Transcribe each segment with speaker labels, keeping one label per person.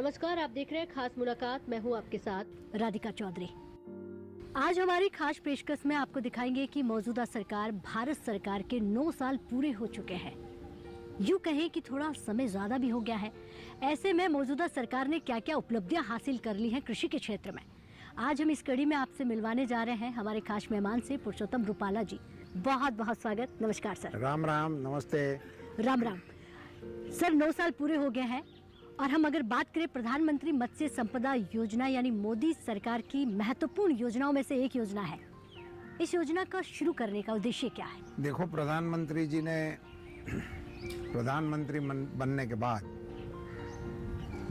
Speaker 1: नमस्कार, आप देख रहे हैं खास मुलाकात। मैं हूं आपके साथ राधिका चौधरी। आज हमारी खास पेशकश में आपको दिखाएंगे कि मौजूदा सरकार भारत सरकार के 9 साल पूरे हो चुके हैं। यूं कहें कि थोड़ा समय ज्यादा भी हो गया है। ऐसे में मौजूदा सरकार ने क्या क्या उपलब्धियां हासिल कर ली हैं कृषि के क्षेत्र में। आज हम इस कड़ी में आपसे मिलवाने जा रहे हैं हमारे खास मेहमान से, पुरुषोत्तम रूपाला जी। बहुत बहुत स्वागत। नमस्कार सर।
Speaker 2: राम राम, नमस्ते।
Speaker 1: राम राम सर। 9 साल पूरे हो गए हैं और हम अगर बात करें प्रधानमंत्री मत्स्य संपदा योजना यानी मोदी सरकार की महत्वपूर्ण योजनाओं में से एक योजना है। इस योजना का शुरू करने का उद्देश्य क्या है?
Speaker 2: देखो, प्रधानमंत्री जी ने प्रधानमंत्री बनने के बाद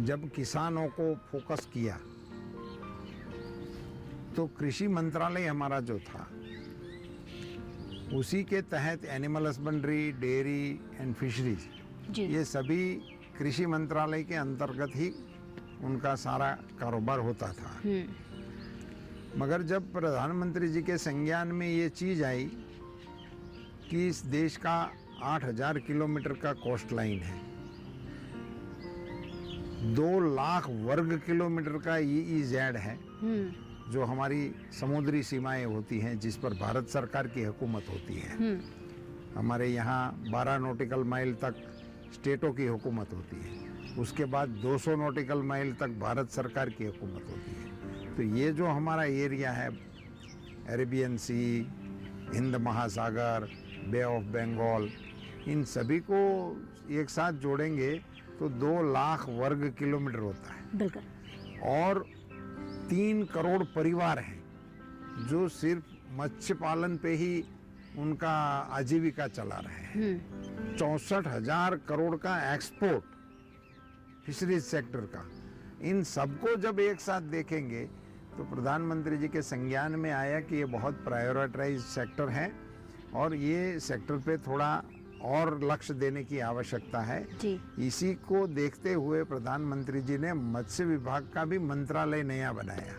Speaker 2: जब किसानों को फोकस किया तो कृषि मंत्रालय हमारा जो था उसी के तहत animal husbandry, dairy and fisheries, ये सभी कृषि मंत्रालय के अंतर्गत ही उनका सारा कारोबार होता था। मगर जब प्रधानमंत्री जी के संज्ञान में ये चीज़ आई कि इस देश का 8000 किलोमीटर का कोस्ट लाइन है, 2 लाख वर्ग किलोमीटर का EEZ है, जो हमारी समुद्री सीमाएं होती हैं जिस पर भारत सरकार की हुकूमत होती है। हमारे यहाँ 12 नॉटिकल माइल तक स्टेटों की हुकूमत होती है, उसके बाद 200 नॉटिकल माइल तक भारत सरकार की हुकूमत होती है। तो ये जो हमारा एरिया है, अरेबियन सी, हिंद महासागर, बे ऑफ बंगाल, इन सभी को एक साथ जोड़ेंगे तो 2 लाख वर्ग किलोमीटर होता है।
Speaker 1: बिल्कुल।
Speaker 2: और 3 करोड़ परिवार हैं जो सिर्फ मत्स्य पालन पे ही उनका आजीविका चला रहे हैं। 64,000 करोड़ का एक्सपोर्ट फिशरीज सेक्टर का। इन सबको जब एक साथ देखेंगे तो प्रधानमंत्री जी के संज्ञान में आया कि ये बहुत प्रायोरिटाइज सेक्टर है और ये सेक्टर पे थोड़ा और लक्ष्य देने की आवश्यकता है जी। इसी को देखते हुए प्रधानमंत्री जी ने मत्स्य विभाग का भी मंत्रालय नया बनाया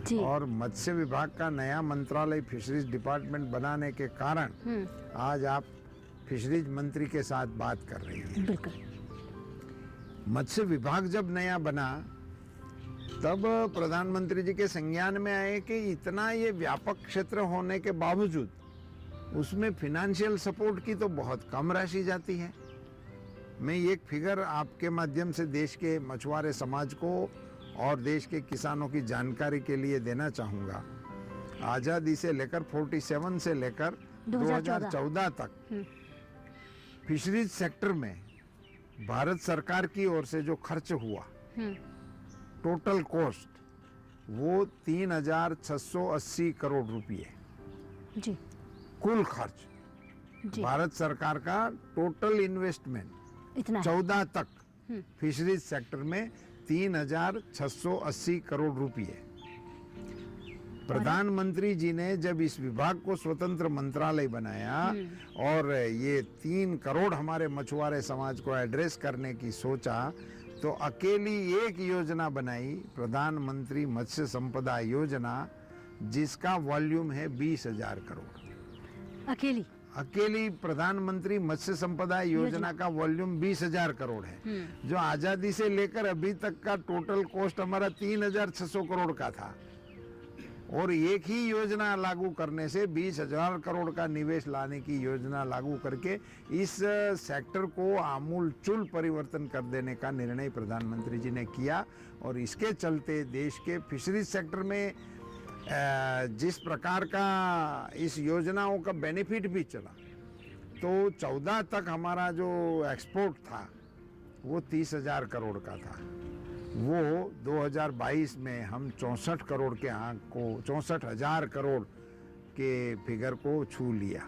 Speaker 2: जी। और मत्स्य विभाग का नया मंत्रालय फिशरीज डिपार्टमेंट बनाने के कारण आज आप फिशरीज मंत्री के साथ बात कर रही हैं। बिल्कुल। मत्स्य विभाग जब नया बना तब प्रधानमंत्री जी के संज्ञान में आए कि इतना ये व्यापक क्षेत्र होने के बावजूद उसमें फिनेंशियल सपोर्ट की तो बहुत कम राशि जाती है। मैं एक फिगर आपके माध्यम से देश के मछुआरे समाज को और देश के किसानों की जानकारी के लिए देना चाहूँगा। आज़ादी से लेकर 47 से लेकर 2014 तक फिशरीज सेक्टर में भारत सरकार की ओर से जो खर्च हुआ, टोटल कॉस्ट, वो 3,680 करोड़ रुपये जी। कुल खर्च जी। भारत सरकार का टोटल इन्वेस्टमेंट इतना 14 तक फिशरीज सेक्टर में 3,680 करोड़ रुपये। प्रधानमंत्री जी ने जब इस विभाग को स्वतंत्र मंत्रालय बनाया और ये 3 करोड़ हमारे मछुआरे समाज को एड्रेस करने की सोचा तो अकेली एक योजना बनाई, प्रधानमंत्री मत्स्य संपदा योजना, जिसका वॉल्यूम है 20,000 करोड़। अकेली प्रधानमंत्री मत्स्य संपदा योजना का वॉल्यूम 20,000 करोड़ है, जो आजादी से लेकर अभी तक का टोटल कॉस्ट हमारा 3,600 करोड़ का था। और एक ही योजना लागू करने से 20,000 करोड़ का निवेश लाने की योजना लागू करके इस सेक्टर को आमूलचूल परिवर्तन कर देने का निर्णय प्रधानमंत्री जी ने किया। और इसके चलते देश के फिशरीज सेक्टर में जिस प्रकार का इस योजनाओं का बेनिफिट भी चला, तो 14 तक हमारा जो एक्सपोर्ट था वो 30,000 करोड़ का था। वो 2022 में हम 64 करोड़ के आंक को, 64,000 करोड़ के फिगर को छू लिया।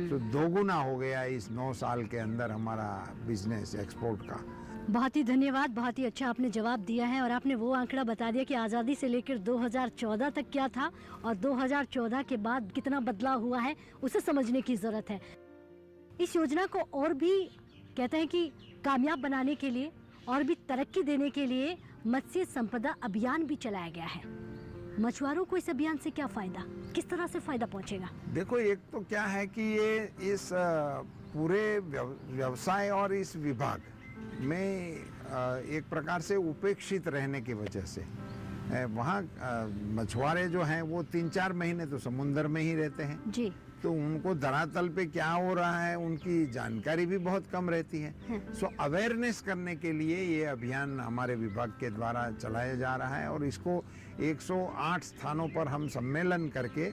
Speaker 2: तो दोगुना हो गया इस 9 साल के अंदर हमारा बिजनेस एक्सपोर्ट का।
Speaker 1: बहुत ही धन्यवाद, बहुत ही अच्छा आपने जवाब दिया है और आपने वो आंकड़ा बता दिया कि आज़ादी से लेकर 2014 तक क्या था और 2014 के बाद कितना बदलाव हुआ है, उसे समझने की जरूरत है। इस योजना को और भी कहते हैं कि कामयाब बनाने के लिए और भी तरक्की देने के लिए मत्स्य संपदा अभियान भी चलाया गया है। मछुआरों को इस अभियान से क्या फायदा, किस तरह से फायदा पहुंचेगा?
Speaker 2: देखो, एक तो क्या है कि ये इस पूरे व्यवसाय और इस विभाग में एक प्रकार से उपेक्षित रहने की वजह से वहाँ मछुआरे जो हैं वो 3-4 महीने तो समुद्र में ही रहते हैं
Speaker 1: जी।
Speaker 2: तो उनको धरातल पे क्या हो रहा है उनकी जानकारी भी बहुत कम रहती है। सो अवेयरनेस करने के लिए ये अभियान हमारे विभाग के द्वारा चलाया जा रहा है और इसको 108 स्थानों पर हम सम्मेलन करके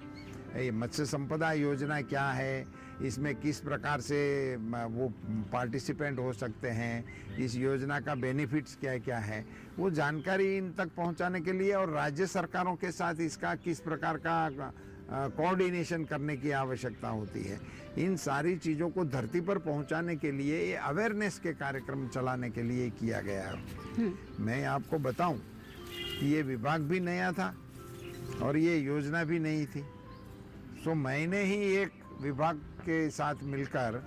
Speaker 2: ये मत्स्य संपदा योजना क्या है, इसमें किस प्रकार से वो पार्टिसिपेंट हो सकते हैं, इस योजना का बेनिफिट्स क्या क्या है, वो जानकारी इन तक पहुंचाने के लिए और राज्य सरकारों के साथ इसका किस प्रकार का कोऑर्डिनेशन करने की आवश्यकता होती है, इन सारी चीज़ों को धरती पर पहुंचाने के लिए ये अवेयरनेस के कार्यक्रम चलाने के लिए किया गया है। मैं आपको बताऊं कि ये विभाग भी नया था और ये योजना भी नई थी। सो मैंने ही एक विभाग के साथ मिलकर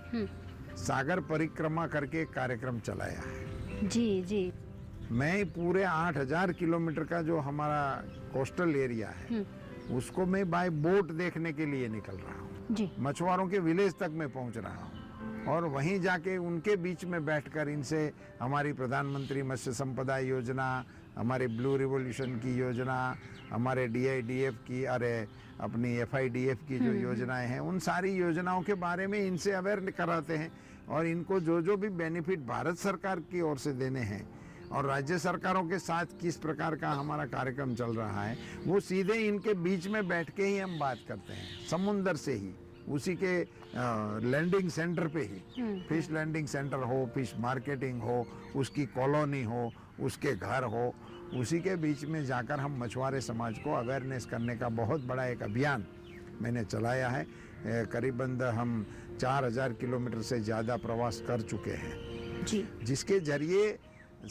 Speaker 2: सागर परिक्रमा करके एक कार्यक्रम चलाया है।
Speaker 1: जी जी।
Speaker 2: मैं पूरे 8000 किलोमीटर का जो हमारा कोस्टल एरिया है उसको मैं बाय बोट देखने के लिए निकल रहा हूँ
Speaker 1: जी।
Speaker 2: मछुआरों के विलेज तक मैं पहुँच रहा हूँ और वहीं जाके उनके बीच में बैठकर इनसे हमारी प्रधानमंत्री मत्स्य संपदा योजना, हमारी ब्लू रिवोल्यूशन की योजना, हमारे DIDF की अपनी FIDF की जो योजनाएं हैं उन सारी योजनाओं के बारे में इनसे अवेयर कराते हैं और इनको जो जो भी बेनिफिट भारत सरकार की ओर से देने हैं और राज्य सरकारों के साथ किस प्रकार का हमारा कार्यक्रम चल रहा है वो सीधे इनके बीच में बैठ के ही हम बात करते हैं, समुंदर से ही, उसी के लैंडिंग सेंटर पे ही, फिश लैंडिंग सेंटर हो, फिश मार्केटिंग हो, उसकी कॉलोनी हो, उसके घर हो, उसी के बीच में जाकर हम मछुआरे समाज को अवेयरनेस करने का बहुत बड़ा एक अभियान मैंने चलाया है। करीबन हम 4000 किलोमीटर से ज़्यादा प्रवास कर चुके हैं
Speaker 1: जी।
Speaker 2: जिसके जरिए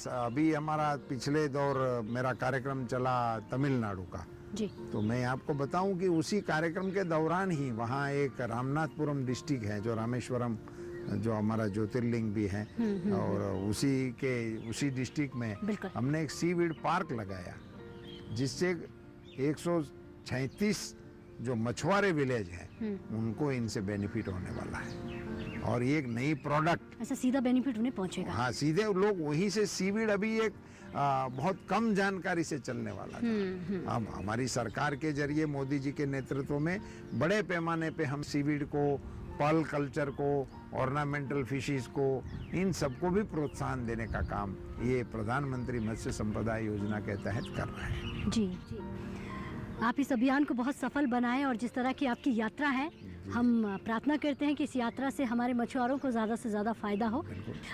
Speaker 2: अभी हमारा पिछले दौर मेरा कार्यक्रम चला तमिलनाडु का
Speaker 1: जी।
Speaker 2: तो मैं आपको बताऊं कि उसी कार्यक्रम के दौरान ही वहाँ एक रामनाथपुरम डिस्ट्रिक्ट है जो रामेश्वरम जो हमारा ज्योतिर्लिंग भी है और उसी डिस्ट्रिक्ट में हमने एक सीवीड पार्क लगाया जिससे 136 जो मछुआरे विलेज हैं उनको इनसे बेनिफिट होने वाला है और ये एक नई प्रोडक्ट
Speaker 1: ऐसा सीधा बेनिफिट उन्हें पहुंचेगा।
Speaker 2: हाँ, सीधे लोग वहीं से सीवीड अभी एक बहुत कम जानकारी से चलने वाला था। अब हमारी सरकार के जरिए मोदी जी के नेतृत्व में बड़े पैमाने पे हम सीवीड को, पर्ल कल्चर को, ऑर्नामेंटल फिशेस को, इन सबको भी प्रोत्साहन देने का काम ये प्रधानमंत्री मत्स्य संपदा योजना के तहत कर रहे हैं।
Speaker 1: जी जी। आप इस अभियान को बहुत सफल बनाएं और जिस तरह की आपकी यात्रा है हम प्रार्थना करते हैं कि इस यात्रा से हमारे मछुआरों को ज़्यादा से ज़्यादा फ़ायदा हो।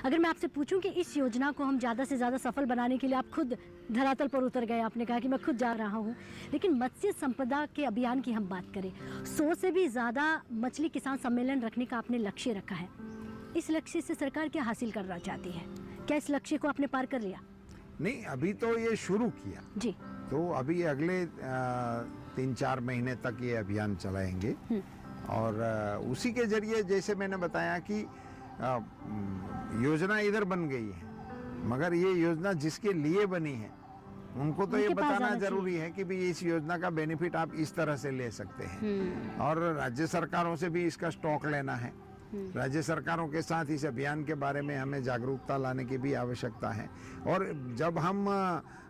Speaker 1: अगर मैं आपसे पूछूं कि इस योजना को हम ज़्यादा से ज़्यादा सफल बनाने के लिए आप खुद धरातल पर उतर गए, आपने कहा कि मैं खुद जा रहा हूं, लेकिन मत्स्य संपदा के अभियान की हम बात करें, 100 से भी ज़्यादा मछली किसान सम्मेलन रखने का आपने लक्ष्य रखा है। इस लक्ष्य से सरकार क्या हासिल करना चाहती है? क्या इस लक्ष्य को आपने पार कर लिया?
Speaker 2: नहीं, अभी तो ये शुरू किया
Speaker 1: जी।
Speaker 2: तो अभी अगले 3-4 महीने तक ये अभियान चलाएंगे और उसी के जरिए जैसे मैंने बताया कि योजना इधर बन गई है मगर ये योजना जिसके लिए बनी है उनको तो ये बताना जरूरी है कि भी इस योजना का बेनिफिट आप इस तरह से ले सकते हैं और राज्य सरकारों से भी इसका स्टॉक लेना है। राज्य सरकारों के साथ इस अभियान के बारे में हमें जागरूकता लाने की भी आवश्यकता है और जब हम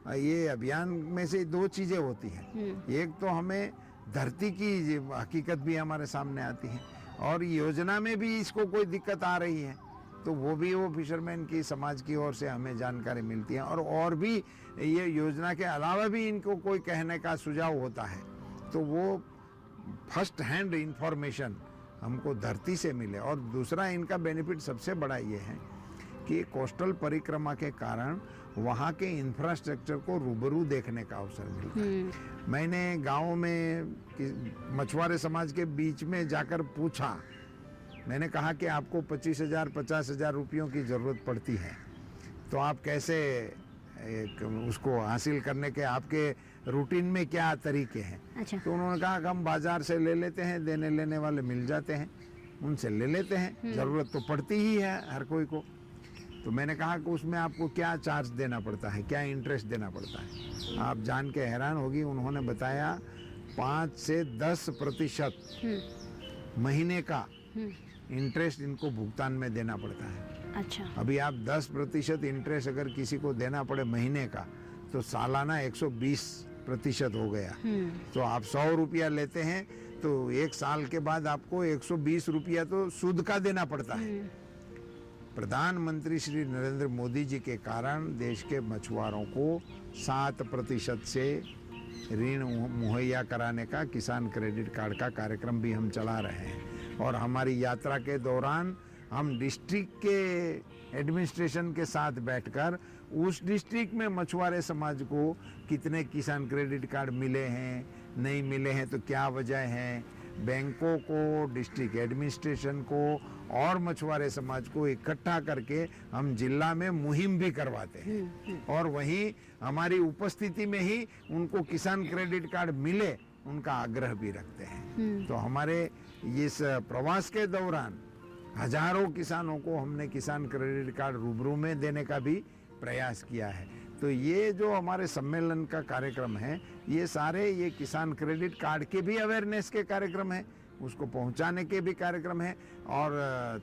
Speaker 2: ये अभियान में से 2 चीजें होती हैं, एक तो हमें धरती की हकीकत भी हमारे सामने आती है और योजना में भी इसको कोई दिक्कत आ रही है तो वो फिशरमैन की समाज की ओर से हमें जानकारी मिलती है और भी ये योजना के अलावा भी इनको कोई कहने का सुझाव होता है तो वो फर्स्ट हैंड इंफॉर्मेशन हमको धरती से मिले। और दूसरा इनका बेनिफिट सबसे बड़ा ये है कि कोस्टल परिक्रमा के कारण वहाँ के इंफ्रास्ट्रक्चर को रूबरू देखने का अवसर मिलता है। मैंने गाँव में मछुआरे समाज के बीच में जाकर पूछा, मैंने कहा कि आपको 25,000-50,000 रुपयों की ज़रूरत पड़ती है तो आप कैसे उसको हासिल करने के आपके रूटीन में क्या तरीके हैं? अच्छा। तो उन्होंने कहा कि हम बाजार से ले लेते हैं, देने लेने वाले मिल जाते हैं, उनसे ले लेते हैं, ज़रूरत तो पड़ती ही है हर कोई को। तो मैंने कहा कि उसमें आपको क्या चार्ज देना पड़ता है, क्या इंटरेस्ट देना पड़ता है? आप जान के हैरान होगी, उन्होंने बताया 5 से 10% महीने का इंटरेस्ट इनको भुगतान में देना पड़ता है।
Speaker 1: अच्छा।
Speaker 2: अभी आप 10% इंटरेस्ट अगर किसी को देना पड़े महीने का, तो सालाना 120% हो गया। तो आप 100 रुपया लेते हैं तो एक साल के बाद आपको 120 रुपया तो सूद का देना पड़ता है। प्रधानमंत्री श्री नरेंद्र मोदी जी के कारण देश के मछुआरों को 7% से ऋण मुहैया कराने का किसान क्रेडिट कार्ड का कार्यक्रम भी हम चला रहे हैं। और हमारी यात्रा के दौरान हम डिस्ट्रिक्ट के एडमिनिस्ट्रेशन के साथ बैठकर उस डिस्ट्रिक्ट में मछुआरे समाज को कितने किसान क्रेडिट कार्ड मिले हैं, नहीं मिले हैं, तो क्या वजह है, बैंकों को, डिस्ट्रिक्ट एडमिनिस्ट्रेशन को और मछुआरे समाज को इकट्ठा करके हम जिला में मुहिम भी करवाते हैं। और वहीं हमारी उपस्थिति में ही उनको किसान क्रेडिट कार्ड मिले उनका आग्रह भी रखते हैं। तो हमारे इस प्रवास के दौरान हजारों किसानों को हमने किसान क्रेडिट कार्ड रूबरू में देने का भी प्रयास किया है। तो ये जो हमारे सम्मेलन का कार्यक्रम है, ये सारे ये किसान क्रेडिट कार्ड के भी अवेयरनेस के कार्यक्रम है, उसको पहुंचाने के भी कार्यक्रम है, और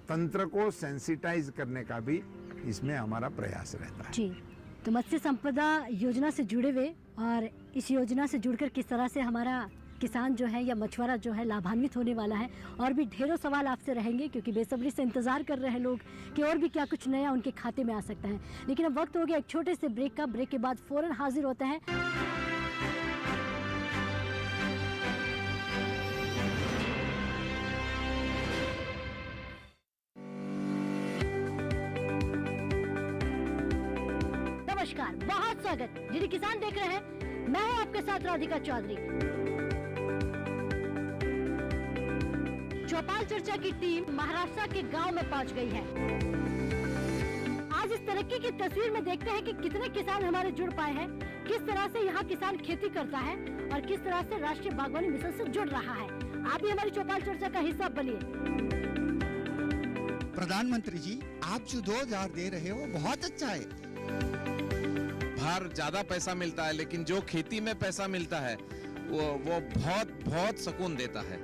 Speaker 2: तंत्र को सेंसिटाइज करने का भी इसमें हमारा प्रयास रहता है।
Speaker 1: जी, तो मत्स्य संपदा योजना से जुड़े हुए और इस योजना से जुड़कर किस तरह से हमारा किसान जो है या मछुआरा जो है लाभान्वित होने वाला है, और भी ढेरों सवाल आपसे रहेंगे क्योंकि बेसब्री से इंतजार कर रहे हैं लोग कि और भी क्या कुछ नया उनके खाते में आ सकता है। लेकिन अब वक्त हो गया एक छोटे से ब्रेक का। ब्रेक के बाद फौरन हाजिर होता है नमस्कार, बहुत स्वागत। जिन्हें किसान देख रहे हैं, मैं हूं आपके साथ राधिका चौधरी। चौपाल चर्चा की टीम महाराष्ट्र के गांव में पहुंच गई है। आज इस तरक्की की तस्वीर में देखते हैं कि कितने किसान हमारे जुड़ पाए हैं, किस तरह से यहाँ किसान खेती करता है और किस तरह से राष्ट्रीय बागवानी मिशन से जुड़ रहा है। आप भी हमारी चौपाल चर्चा का हिस्सा बनिए।
Speaker 3: प्रधानमंत्री जी, आप जो 2000 दे रहे हो बहुत अच्छा है।
Speaker 4: बाहर ज्यादा पैसा मिलता है, लेकिन जो खेती में पैसा मिलता है वो बहुत बहुत सुकून देता है।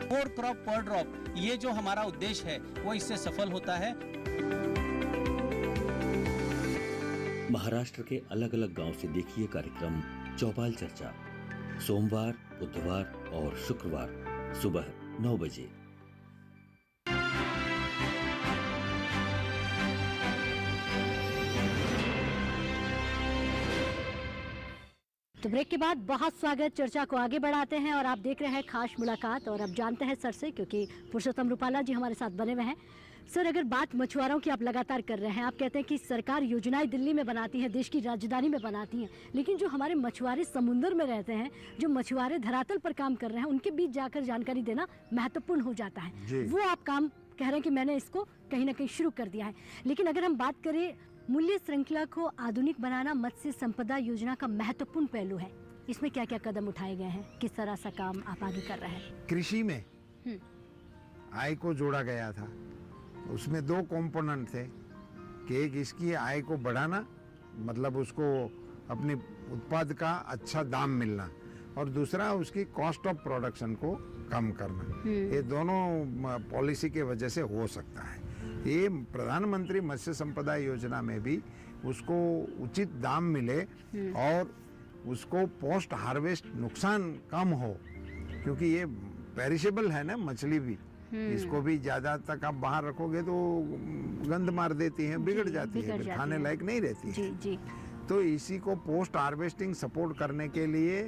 Speaker 5: 4 क्रॉप पर ड्रॉप, ये जो हमारा उद्देश्य है वो इससे सफल होता है।
Speaker 6: महाराष्ट्र के अलग अलग गांव से देखिए कार्यक्रम चौपाल चर्चा, सोमवार, बुधवार और शुक्रवार सुबह 9 बजे।
Speaker 1: तो ब्रेक के बाद बहुत स्वागत। चर्चा को आगे बढ़ाते हैं और आप देख रहे हैं खास मुलाकात। और अब जानते हैं सर से, क्योंकि पुरुषोत्तम रूपाला जी हमारे साथ बने हुए हैं। सर, अगर बात मछुआरों की आप लगातार कर रहे हैं, आप कहते हैं कि सरकार योजनाएं दिल्ली में बनाती है, देश की राजधानी में बनाती हैं, लेकिन जो हमारे मछुआरे समुद्र में रहते हैं, जो मछुआरे धरातल पर काम कर रहे हैं, उनके बीच जाकर जानकारी देना महत्वपूर्ण हो जाता है। वो आप काम कह रहे हैं कि मैंने इसको कहीं ना कहीं शुरू कर दिया है। लेकिन अगर हम बात करें, मूल्य श्रृंखला को आधुनिक बनाना मत्स्य संपदा योजना का महत्वपूर्ण पहलू है। इसमें क्या क्या कदम उठाए गए हैं, किस तरह सा काम आप आगे कर रहे हैं?
Speaker 2: कृषि में आय को जोड़ा गया था। उसमें 2 कंपोनेंट थे कि एक इसकी आय को बढ़ाना, मतलब उसको अपने उत्पाद का अच्छा दाम मिलना, और दूसरा उसकी कॉस्ट ऑफ प्रोडक्शन को कम करना। ये दोनों पॉलिसी के वजह से हो सकता है। ये प्रधानमंत्री मत्स्य संपदा योजना में भी उसको उचित दाम मिले और उसको पोस्ट हार्वेस्ट नुकसान कम हो, क्योंकि ये पेरिशेबल है ना मछली भी। इसको भी ज्यादा तक आप बाहर रखोगे तो गंद मार देती है, बिगड़ जाती है, खाने लायक नहीं रहती है। तो इसी को पोस्ट हार्वेस्टिंग सपोर्ट करने के लिए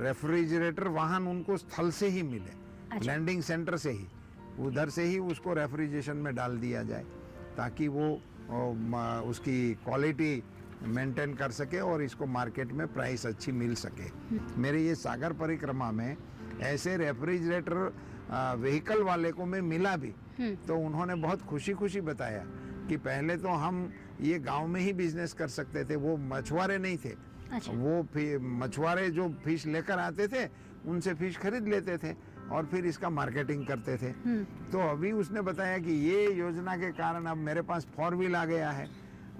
Speaker 2: रेफ्रिजरेटर वाहन उनको स्थल से ही मिले, लैंडिंग सेंटर से ही, उधर से ही उसको रेफ्रिजरेशन में डाल दिया जाए, ताकि वो उसकी क्वालिटी मेंटेन कर सके और इसको मार्केट में प्राइस अच्छी मिल सके। मेरे ये सागर परिक्रमा में ऐसे रेफ्रिजरेटर व्हीकल वाले को मैं मिला भी, तो उन्होंने बहुत खुशी खुशी बताया कि पहले तो हम ये गांव में ही बिजनेस कर सकते थे, वो मछुआरे नहीं थे।
Speaker 1: अच्छा।
Speaker 2: वो मछुआरे जो फिश लेकर आते थे उनसे फिश खरीद लेते थे और फिर इसका मार्केटिंग करते थे। तो अभी उसने बताया कि ये योजना के कारण अब मेरे पास 4 व्हील आ गया है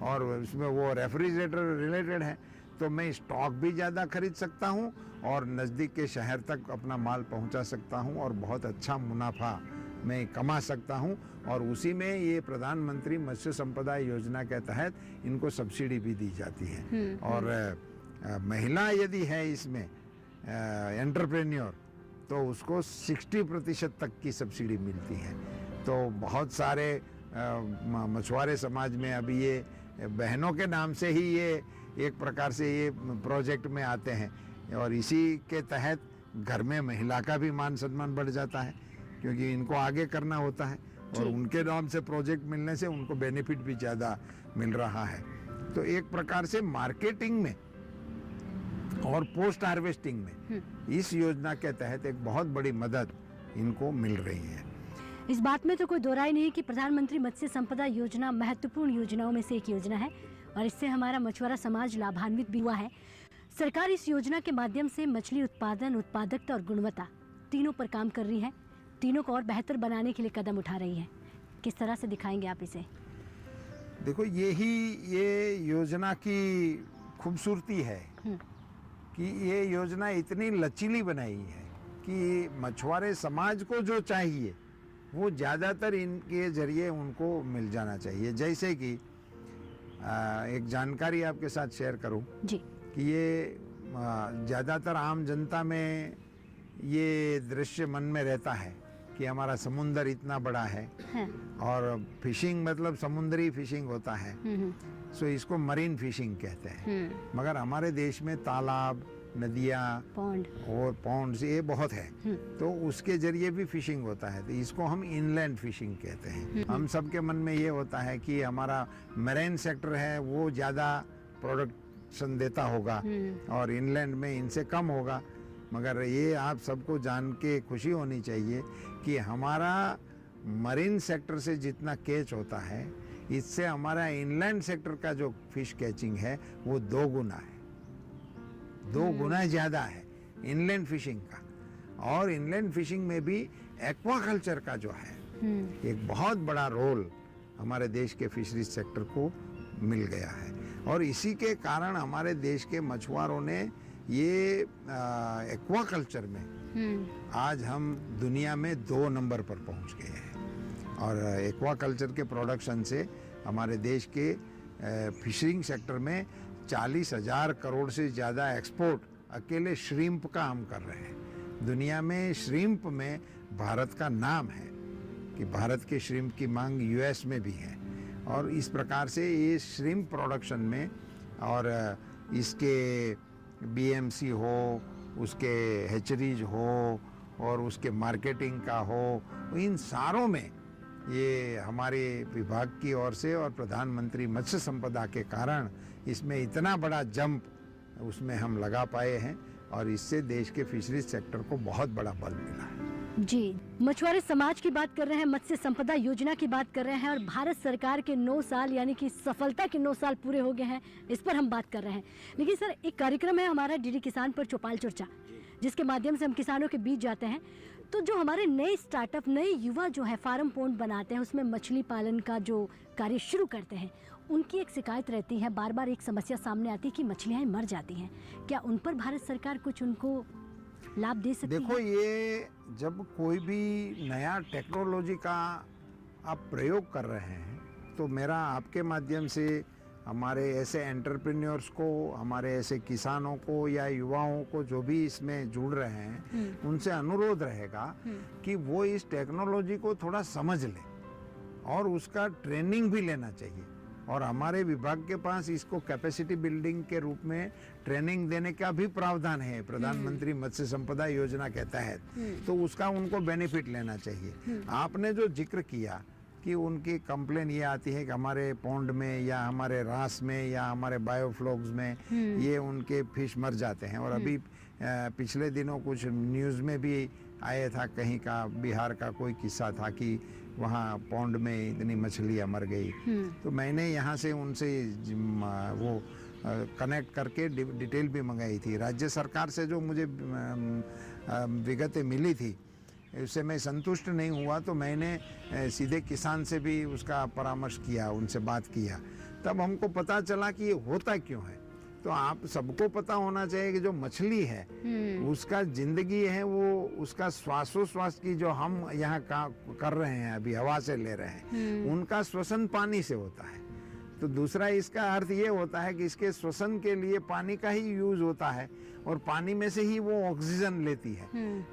Speaker 2: और उसमें वो रेफ्रिजरेटर रिलेटेड है, तो मैं स्टॉक भी ज़्यादा खरीद सकता हूँ और नज़दीक के शहर तक अपना माल पहुँचा सकता हूँ और बहुत अच्छा मुनाफा मैं कमा सकता हूं, और उसी में ये प्रधानमंत्री मत्स्य संपदा योजना के तहत इनको सब्सिडी भी दी जाती है। और महिला यदि है इसमें एंटरप्रेन्योर, तो उसको 60% तक की सब्सिडी मिलती है। तो बहुत सारे मछुआरे समाज में अभी ये बहनों के नाम से ही ये एक प्रकार से ये प्रोजेक्ट में आते हैं, और इसी के तहत घर में महिला का भी मान सम्मान बढ़ जाता है, क्योंकि इनको आगे करना होता है, और उनके नाम से प्रोजेक्ट मिलने से उनको बेनिफिट भी ज़्यादा मिल रहा है। तो एक प्रकार से मार्केटिंग में और पोस्ट हार्वेस्टिंग में इस योजना के तहत एक बहुत बड़ी मदद इनको मिल रही है।
Speaker 1: इस बात में तो कोई दो राय नहीं है कि प्रधानमंत्री मत्स्य संपदा योजना महत्वपूर्ण योजनाओं में से एक योजना है, और इससे हमारा मछुआरा समाज लाभान्वित भी हुआ है। सरकार इस योजना के माध्यम से मछली उत्पादन, उत्पादकता और गुणवत्ता तीनों पर काम कर रही है, तीनों को और बेहतर बनाने के लिए कदम उठा रही है। किस तरह से दिखाएंगे आप इसे?
Speaker 2: देखो, ये योजना की खूबसूरती है कि ये योजना इतनी लचीली बनाई है कि मछुआरे समाज को जो चाहिए वो ज़्यादातर इनके जरिए उनको मिल जाना चाहिए। जैसे कि एक जानकारी आपके साथ शेयर करूं
Speaker 1: जी,
Speaker 2: कि ये ज़्यादातर आम जनता में ये दृश्य मन में रहता है कि हमारा समुंदर इतना बड़ा है, और फिशिंग मतलब समुद्री फिशिंग होता है, सो इसको मरीन फिशिंग कहते हैं। मगर हमारे देश में तालाब, नदियाँ
Speaker 1: पॉन्ड
Speaker 2: और पॉन्ड्स ये बहुत है, तो उसके जरिए भी फिशिंग होता है, तो इसको हम इनलैंड फिशिंग कहते हैं। हम सबके मन में ये होता है कि हमारा मैरीन सेक्टर है वो ज़्यादा प्रोडक्शन देता होगा और इनलैंड में इनसे कम होगा, मगर ये आप सबको जान के खुशी होनी चाहिए कि हमारा मरीन सेक्टर से जितना कैच होता है, इससे हमारा इनलैंड सेक्टर का जो फिश कैचिंग है वो 2 गुना है, 2 गुना ज़्यादा है इनलैंड फिशिंग का। और इनलैंड फिशिंग में भी एक्वाकल्चर का जो है एक बहुत बड़ा रोल हमारे देश के फिशरीज सेक्टर को मिल गया है, और इसी के कारण हमारे देश के मछुआरों ने ये एक्वाकल्चर में आज हम दुनिया में 2 नंबर पर पहुंच गए हैं। और एक्वाकल्चर के प्रोडक्शन से हमारे देश के फिशरिंग सेक्टर में 40,000 करोड़ से ज़्यादा एक्सपोर्ट अकेले श्रिम्प का हम कर रहे हैं। दुनिया में श्रिम्प में भारत का नाम है कि भारत के श्रिम्प की मांग यूएस में भी है, और इस प्रकार से ये श्रिम्प प्रोडक्शन में और इसके बीएमसी हो, उसके हैचरीज हो और उसके मार्केटिंग का हो, इन सारों में ये हमारे विभाग की ओर से और प्रधानमंत्री मत्स्य संपदा के कारण इसमें इतना बड़ा जंप उसमें हम लगा पाए हैं, और इससे देश के फिशरीज सेक्टर को बहुत बड़ा बल मिला है।
Speaker 1: जी, मछुआरे समाज की बात कर रहे हैं, मत्स्य संपदा योजना की बात कर रहे हैं, और भारत सरकार के 9 साल यानी कि सफलता के 9 साल पूरे हो गए हैं, इस पर हम बात कर रहे हैं। लेकिन सर, एक कार्यक्रम है हमारा डीडी किसान पर चौपाल चर्चा, जिसके माध्यम से हम किसानों के बीच जाते हैं। तो जो हमारे नए स्टार्टअप, नए युवा जो है फार्म पॉन्ड बनाते हैं, उसमें मछली पालन का जो कार्य शुरू करते हैं, उनकी एक शिकायत रहती है, बार बार एक समस्या सामने आती है कि मछलियाँ मर जाती हैं। क्या उन पर भारत सरकार कुछ उनको लाभ दे सकती है?
Speaker 2: देखो, ये जब कोई भी नया टेक्नोलॉजी का आप प्रयोग कर रहे हैं, तो मेरा आपके माध्यम से हमारे ऐसे एंटरप्रेन्योर्स को, हमारे ऐसे किसानों को या युवाओं को जो भी इसमें जुड़ रहे हैं, उनसे अनुरोध रहेगा कि वो इस टेक्नोलॉजी को थोड़ा समझ ले और उसका ट्रेनिंग भी लेना चाहिए। और हमारे विभाग के पास इसको कैपेसिटी बिल्डिंग के रूप में ट्रेनिंग देने का भी प्रावधान है प्रधानमंत्री मत्स्य संपदा योजना के तहत, तो उसका उनको बेनिफिट लेना चाहिए। आपने जो जिक्र किया कि उनकी कंप्लेन ये आती है कि हमारे पॉन्ड में या हमारे रास में या हमारे बायोफ्लॉग्स में ये उनके फिश मर जाते हैं, और अभी पिछले दिनों कुछ न्यूज़ में भी आया था, कहीं का बिहार का कोई किस्सा था कि वहाँ पॉन्ड में इतनी मछलियाँ मर गई। तो मैंने यहाँ से उनसे वो कनेक्ट करके डिटेल भी मंगाई थी। राज्य सरकार से जो मुझे विगतें मिली थी उससे मैं संतुष्ट नहीं हुआ, तो मैंने सीधे किसान से भी उसका परामर्श किया, उनसे बात किया। तब हमको पता चला कि ये होता क्यों है। तो आप सबको पता होना चाहिए कि जो मछली है उसका जिंदगी है, वो उसका श्वासोश्वास की जो हम यहाँ कर रहे हैं अभी हवा से ले रहे हैं, उनका श्वसन पानी से होता है। तो दूसरा इसका अर्थ ये होता है कि इसके श्वसन के लिए पानी का ही यूज होता है और पानी में से ही वो ऑक्सीजन लेती है।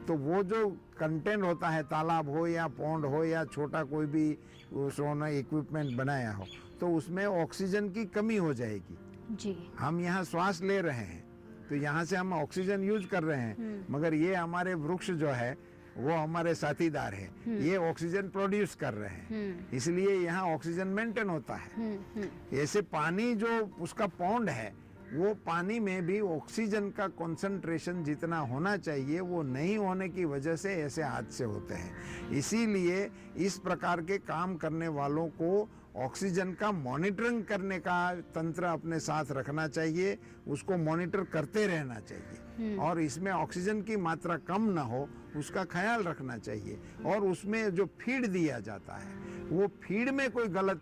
Speaker 2: तो वो जो कंटेंट होता है, तालाब हो या पौंड हो या छोटा कोई भी उसने इक्विपमेंट बनाया हो, तो उसमें ऑक्सीजन की कमी हो जाएगी
Speaker 1: जी।
Speaker 2: हम यहाँ श्वास ले रहे हैं तो यहाँ से हम ऑक्सीजन यूज कर रहे हैं, मगर ये हमारे वृक्ष जो है वो हमारे साथीदार है, ये ऑक्सीजन प्रोड्यूस कर रहे हैं, इसलिए यहाँ ऑक्सीजन मेंटेन होता है। ऐसे पानी जो उसका पौंड है, वो पानी में भी ऑक्सीजन का कंसंट्रेशन जितना होना चाहिए वो नहीं होने की वजह से ऐसे हादसे होते हैं। इसीलिए इस प्रकार के काम करने वालों को ऑक्सीजन का मॉनिटरिंग करने का तंत्र अपने साथ रखना चाहिए, उसको मॉनिटर करते रहना चाहिए और इसमें ऑक्सीजन की मात्रा कम ना हो उसका ख्याल रखना चाहिए। और उसमें जो फीड दिया जाता है वो फीड में कोई गलत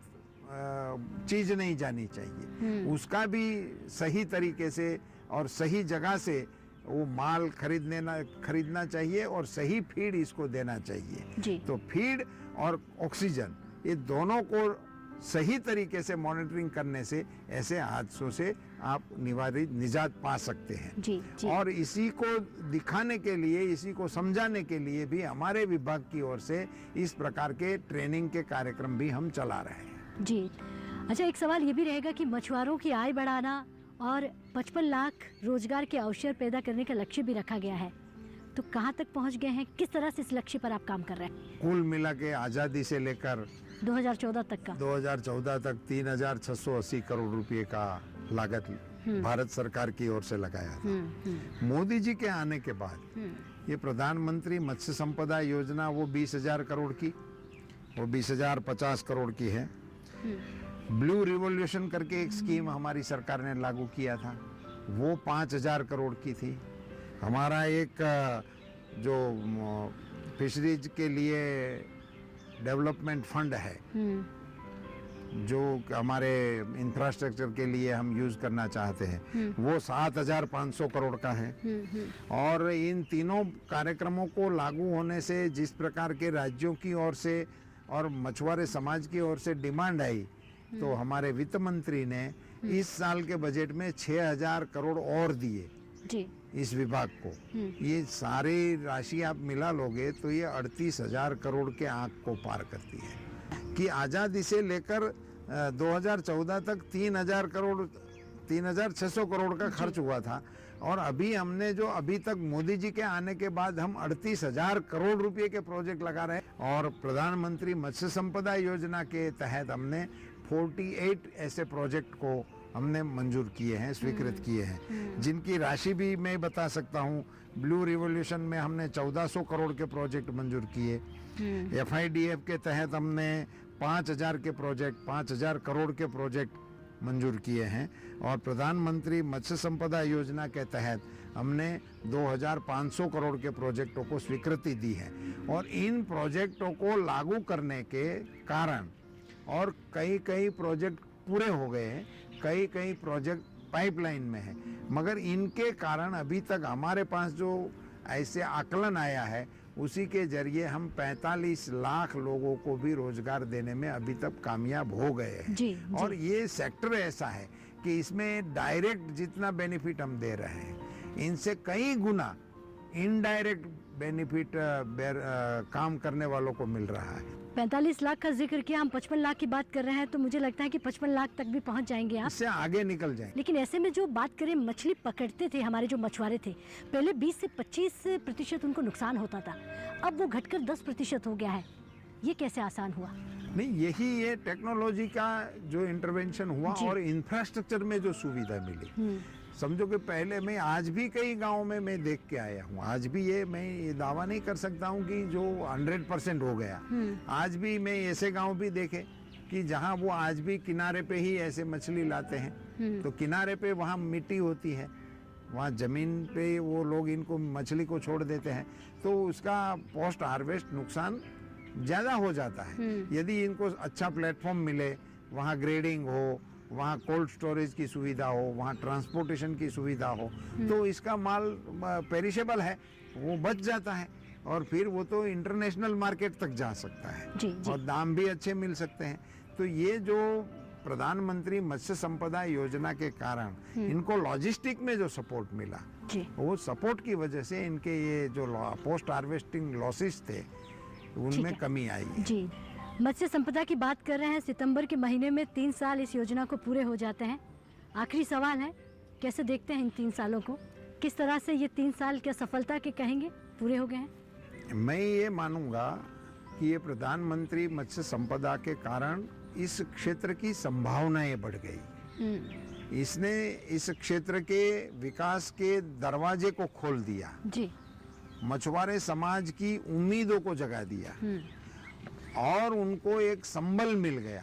Speaker 2: चीज नहीं जानी चाहिए, उसका भी सही तरीके से और सही जगह से वो माल खरीदना चाहिए और सही फीड इसको देना चाहिए
Speaker 1: जी।
Speaker 2: तो फीड और ऑक्सीजन ये दोनों को सही तरीके से मॉनिटरिंग करने से ऐसे हादसों से आप निजात पा सकते हैं
Speaker 1: जी, जी।
Speaker 2: और इसी को दिखाने के लिए, इसी को समझाने के लिए भी हमारे विभाग की ओर से इस प्रकार के ट्रेनिंग के कार्यक्रम भी हम चला रहे हैं
Speaker 1: जी। अच्छा, एक सवाल ये भी रहेगा कि मछुआरों की आय बढ़ाना और 55 लाख रोजगार के अवसर पैदा करने का लक्ष्य भी रखा गया है, तो कहाँ तक पहुँच गए हैं, किस तरह से इस लक्ष्य पर आप काम कर रहे हैं?
Speaker 2: कुल मिला के आज़ादी से लेकर
Speaker 1: 2014 तक का
Speaker 2: 2014 तक 3,680 करोड़ रुपए का लागत भारत सरकार की ओर से लगाया था। मोदी जी के आने के बाद ये प्रधानमंत्री मत्स्य संपदा योजना वो 20,000 करोड़ की, वो 20,050 करोड़ की है। ब्लू रिवॉल्यूशन करके एक स्कीम हमारी सरकार ने लागू किया था, वो 5,000 करोड़ की थी। हमारा एक जो फिशरीज के लिए डेवलपमेंट फंड है जो हमारे इंफ्रास्ट्रक्चर के लिए हम यूज करना चाहते हैं, वो 7,500 करोड़ का है। और इन तीनों कार्यक्रमों को लागू होने से जिस प्रकार के राज्यों की ओर से और मछुआरे समाज की ओर से डिमांड आई, तो हमारे वित्त मंत्री ने इस साल के बजट में 6,000 करोड़ और दिए
Speaker 1: जी
Speaker 2: इस विभाग को। ये सारी राशि आप मिला लोगे तो ये 38,000 करोड़ के आंक को पार करती है कि आज़ादी से लेकर 2014 तक 3,600 करोड़ का खर्च हुआ था और अभी हमने जो अभी तक मोदी जी के आने के बाद हम 38,000 करोड़ रुपए के प्रोजेक्ट लगा रहे हैं। और प्रधानमंत्री मत्स्य संपदा योजना के तहत हमने 48 ऐसे प्रोजेक्ट को हमने मंजूर किए हैं, स्वीकृत किए हैं, जिनकी राशि भी मैं बता सकता हूँ। ब्लू रिवॉल्यूशन में हमने 1,400 करोड़ के प्रोजेक्ट मंजूर किए। FIDF के तहत हमने 5,000 के प्रोजेक्ट, 5,000 करोड़ के प्रोजेक्ट मंजूर किए हैं। और प्रधानमंत्री मत्स्य संपदा योजना के तहत हमने 2,500 करोड़ के प्रोजेक्टों को स्वीकृति दी है। और इन प्रोजेक्टों को लागू करने के कारण और कई प्रोजेक्ट पूरे हो गए हैं, कई प्रोजेक्ट पाइपलाइन में है, मगर इनके कारण अभी तक हमारे पास जो ऐसे आकलन आया है उसी के जरिए हम 45 लाख लोगों को भी रोजगार देने में अभी तक कामयाब हो गए हैं।
Speaker 1: जी।
Speaker 2: और ये सेक्टर ऐसा है कि इसमें डायरेक्ट जितना बेनिफिट हम दे रहे हैं, इनसे कई गुना इनडायरेक्ट बेनिफिट काम करने वालों को मिल रहा है।
Speaker 1: 45 लाख का जिक्र किया, हम 55 लाख की बात कर रहे हैं, तो मुझे लगता है कि 55 लाख तक भी पहुंच जाएंगे आप।
Speaker 2: इससे आगे निकल जाएंगे।
Speaker 1: लेकिन ऐसे में जो बात करें, मछली पकड़ते थे हमारे जो मछुआरे थे, पहले 20 से 25% उनको नुकसान होता था, अब वो घटकर 10% हो गया है। ये कैसे आसान हुआ?
Speaker 2: नहीं, यही ये टेक्नोलॉजी का जो इंटरवेंशन हुआ और इंफ्रास्ट्रक्चर में जो सुविधा मिली। समझो कि पहले मैं आज भी कई गाँव में मैं देख के आया हूँ, आज भी मैं ये दावा नहीं कर सकता हूँ कि जो 100% हो गया। आज भी मैं ऐसे गाँव भी देखे कि जहाँ वो आज भी किनारे पे ही ऐसे मछली लाते हैं, तो किनारे पे वहाँ मिट्टी होती है, वहाँ जमीन पे वो लोग इनको मछली को छोड़ देते हैं, तो उसका पोस्ट हार्वेस्ट नुकसान ज़्यादा हो जाता है। यदि इनको अच्छा प्लेटफॉर्म मिले, वहाँ ग्रेडिंग हो वहाँ कोल्ड स्टोरेज की सुविधा हो, वहाँ ट्रांसपोर्टेशन की सुविधा हो, तो इसका माल पेरिशेबल है, वो बच जाता है और फिर वो तो इंटरनेशनल मार्केट तक जा सकता है
Speaker 1: जी, जी।
Speaker 2: और दाम भी अच्छे मिल सकते हैं। तो ये जो प्रधानमंत्री मत्स्य संपदा योजना के कारण इनको लॉजिस्टिक में जो सपोर्ट मिला,
Speaker 1: जी
Speaker 2: वो सपोर्ट की वजह से इनके ये जो पोस्ट हार्वेस्टिंग लॉसेस थे उनमें
Speaker 1: है।
Speaker 2: कमी आई है।
Speaker 1: जी, मत्स्य संपदा की बात कर रहे हैं। सितंबर के महीने में 3 साल इस योजना को पूरे हो जाते हैं। आखिरी सवाल है, कैसे देखते हैं इन 3 सालों को? किस तरह से ये 3 साल क्या सफलता के कहेंगे पूरे हो गए हैं?
Speaker 2: मैं ये मानूंगा कि ये प्रधानमंत्री मत्स्य संपदा के कारण इस क्षेत्र की संभावनाएं बढ़ गई। इसने इस क्षेत्र के विकास के दरवाजे को खोल दिया,
Speaker 1: जी
Speaker 2: मछुआरे समाज की उम्मीदों को जगा दिया और उनको एक संबल मिल गया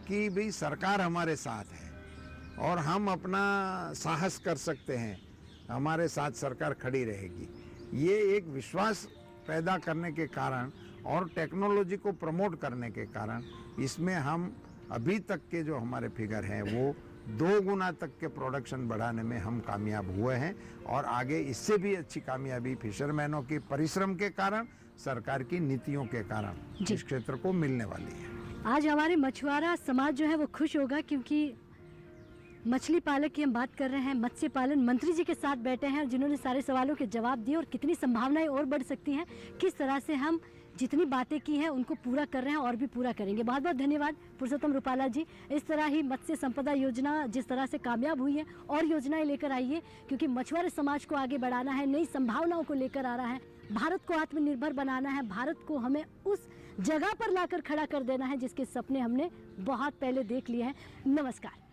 Speaker 2: कि भाई सरकार हमारे साथ है और हम अपना साहस कर सकते हैं, हमारे साथ सरकार खड़ी रहेगी। ये एक विश्वास पैदा करने के कारण और टेक्नोलॉजी को प्रमोट करने के कारण इसमें हम अभी तक के जो हमारे फिगर हैं वो 2 गुना तक के प्रोडक्शन बढ़ाने में हम कामयाब हुए हैं और आगे इससे भी अच्छी कामयाबी फिशरमैनों के परिश्रम के कारण, सरकार की नीतियों के कारण
Speaker 1: जी।
Speaker 2: इस क्षेत्र को मिलने वाली है।
Speaker 1: आज हमारे मछुआरा समाज जो है वो खुश होगा, क्योंकि मछली पालक की हम बात कर रहे हैं। मत्स्य पालन मंत्री जी के साथ बैठे हैं जिन्होंने सारे सवालों के जवाब दिए और कितनी संभावनाएं और बढ़ सकती हैं, किस तरह से हम जितनी बातें की हैं उनको पूरा कर रहे हैं और भी पूरा करेंगे। बहुत बहुत धन्यवाद पुरुषोत्तम रूपाला जी। इस तरह ही मत्स्य संपदा योजना जिस तरह से कामयाब हुई है और योजनाएं लेकर आइए, क्योंकि मछुआरे समाज को आगे बढ़ाना है, नई संभावनाओं को लेकर आ रहा है, भारत को आत्मनिर्भर बनाना है, भारत को हमें उस जगह पर लाकर खड़ा कर देना है जिसके सपने हमने बहुत पहले देख लिए हैं। नमस्कार।